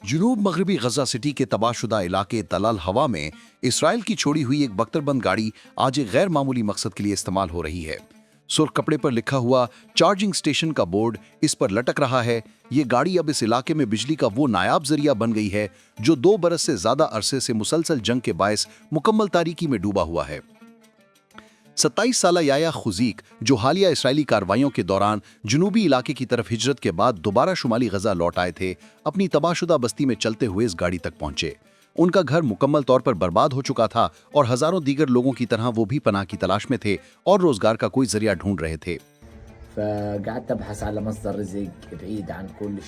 जुनूब मगरबी गजा सिटी के तबाहशुदा इलाके तल अल हवा में इसराइल की छोड़ी हुई एक बख्तरबंद गाड़ी आज एक गैर मामूली मकसद के लिए इस्तेमाल हो रही है। सुर्ख कपड़े पर लिखा हुआ चार्जिंग स्टेशन का बोर्ड इस पर लटक रहा है। ये गाड़ी अब इस इलाके में बिजली का वो नायाब जरिया बन गई है जो 2 बरस से ज्यादा अरसे से मुसलसल जंग के बायस मुकम्मल तारीकी में डूबा हुआ है। 27 साला याया खुजीक, जो हालिया इसराइली कार्रवाइयों के दौरान जुनूबी इलाके की तरफ हिजरत के बाद दोबारा शुमाली गजा लौट आए थे, अपनी तबाहशुदा बस्ती में चलते हुए इस गाड़ी तक पहुंचे। उनका घर मुकम्मल तौर पर बर्बाद हो चुका था और हजारों दीगर लोगों की तरह वो भी पनाह की तलाश में थे और रोजगार का कोई जरिया ढूंढ रहे थे।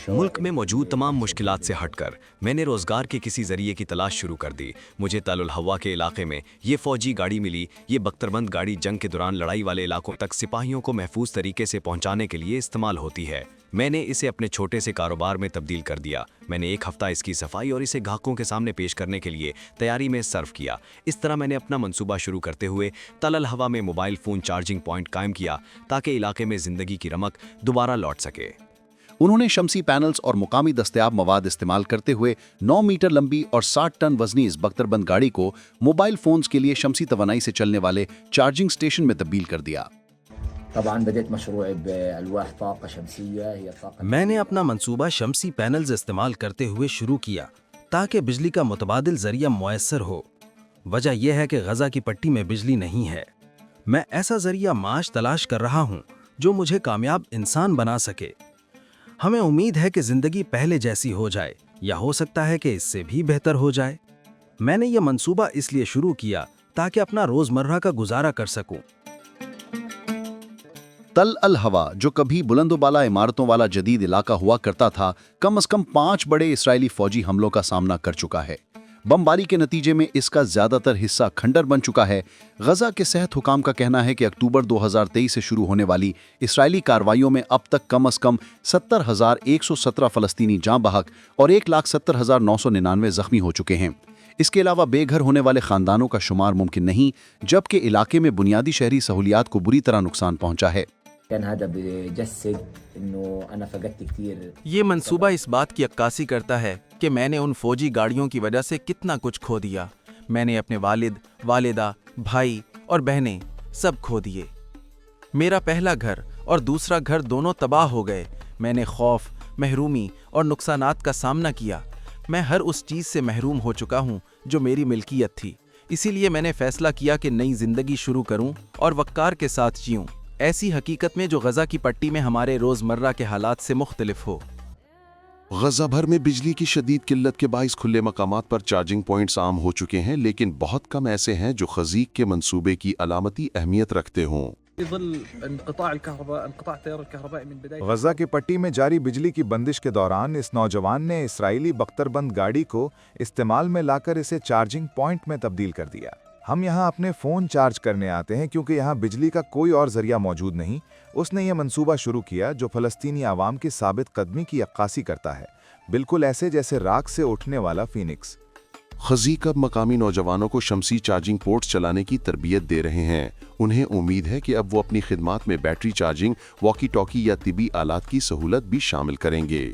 मुल्क में मौजूद तमाम मुश्किलात से हटकर मैंने रोजगार के किसी जरिए की तलाश शुरू कर दी। मुझे तल अल हवा के इलाके में ये फौजी गाड़ी मिली। ये बख्तरबंद गाड़ी जंग के दौरान लड़ाई वाले इलाकों तक सिपाहियों को महफूज तरीके से पहुंचाने के लिए इस्तेमाल होती है। मैंने इसे अपने छोटे से कारोबार में तब्दील कर दिया। मैंने 1 हफ्ता इसकी सफाई और इसे ग्राहकों के सामने पेश करने के लिए तैयारी में सर्व किया। इस तरह मैंने अपना मंसूबा शुरू करते हुए तल अल हवा में मोबाइल फ़ोन चार्जिंग पॉइंट कायम किया ताकि इलाके में ज़िंदगी की रमक दोबारा लौट सके। उन्होंने शमसी पैनल्स और मुकामी दस्तयाब मवाद इस्तेमाल करते हुए 9 मीटर लंबी और 60 टन वजनी इस बख्तरबंद गाड़ी को मोबाइल फोन्स के लिए शमसी तवानाई से चलने वाले चार्जिंग स्टेशन में तब्दील कर दिया। मैंने अपना मंसूबा शमसी पैनल्स इस्तेमाल करते हुए शुरू किया ताकि बिजली का मुतबादिल जरिया मुयस्सर हो। वजह यह है कि गजा की पट्टी में बिजली नहीं है। मैं ऐसा जरिया माश तलाश कर रहा हूँ जो मुझे कामयाब इंसान बना सके। हमें उम्मीद है कि जिंदगी पहले जैसी हो जाए या हो सकता है कि इससे भी बेहतर हो जाए। मैंने यह मंसूबा इसलिए शुरू किया ताकि अपना रोजमर्रा का गुजारा कर सकूं। तल अल हवा, जो कभी बुलंदोबाला इमारतों वाला जदीद इलाका हुआ करता था, कम से कम 5 बड़े इसराइली फौजी हमलों का सामना कर चुका है। बमबारी के नतीजे में इसका ज्यादातर हिस्सा खंडर बन चुका है। गजा के सेहत हुकाम का कहना है कि अक्टूबर 2023 से शुरू होने वाली इसराइली कार्रवाइयों में अब तक कम से कम 70,117 फलस्तीनी जाँ बहक और 1,70,999 जख्मी हो चुके हैं। इसके अलावा बेघर होने वाले खानदानों का शुमार मुमकिन नहीं, जबकि इलाके में बुनियादी शहरी सहूलियात को बुरी तरह नुकसान पहुंचा है। ये मंसूबा इस बात की अक्कासी करता है कि मैंने उन फौजी गाड़ियों की वजह से कितना कुछ खो दिया। मैंने अपने वालिद, वालिदा, भाई और बहनें सब खो दिए। मेरा पहला घर और दूसरा घर दोनों तबाह हो गए। मैंने खौफ, महरूमी और नुकसानात का सामना किया। मैं हर उस चीज़ से महरूम हो चुका हूँ जो मेरी मिल्कियत थी। इसीलिए मैंने फैसला किया कि नई जिंदगी शुरू करूँ और वक़ार के साथ जीऊँ, ऐसी हकीकत में जो गजा की पट्टी में हमारे रोजमर्रा के हालात से मुख्तलिफ हो। गजा भर में बिजली की शदीद किल्लत के बाइस खुले मकामात पर चार्जिंग पॉइंट्स आम हो चुके हैं, लेकिन बहुत कम ऐसे हैं जो खजीक के मंसूबे की अलामती अहमियत रखते हों। गजा की पट्टी में जारी बिजली की बंदिश के दौरान इस नौजवान ने इसराइली बख्तरबंद गाड़ी को इस्तेमाल में लाकर इसे चार्जिंग पॉइंट में तब्दील कर दिया। हम यहाँ अपने फ़ोन चार्ज करने आते हैं क्योंकि यहाँ बिजली का कोई और जरिया मौजूद नहीं। उसने ये मंसूबा शुरू किया जो फ़लस्तीनी आवाम की साबित कदमी की अक्कासी करता है, बिल्कुल ऐसे जैसे राख से उठने वाला फीनिक्स। खजीक अब मकामी नौजवानों को शमसी चार्जिंग पोर्ट्स चलाने की तरबियत दे रहे हैं। उन्हें उम्मीद है कि अब वो अपनी खिदमात में बैटरी चार्जिंग, वॉकी टॉकी या तिबी आलात की सहूलत भी शामिल करेंगे।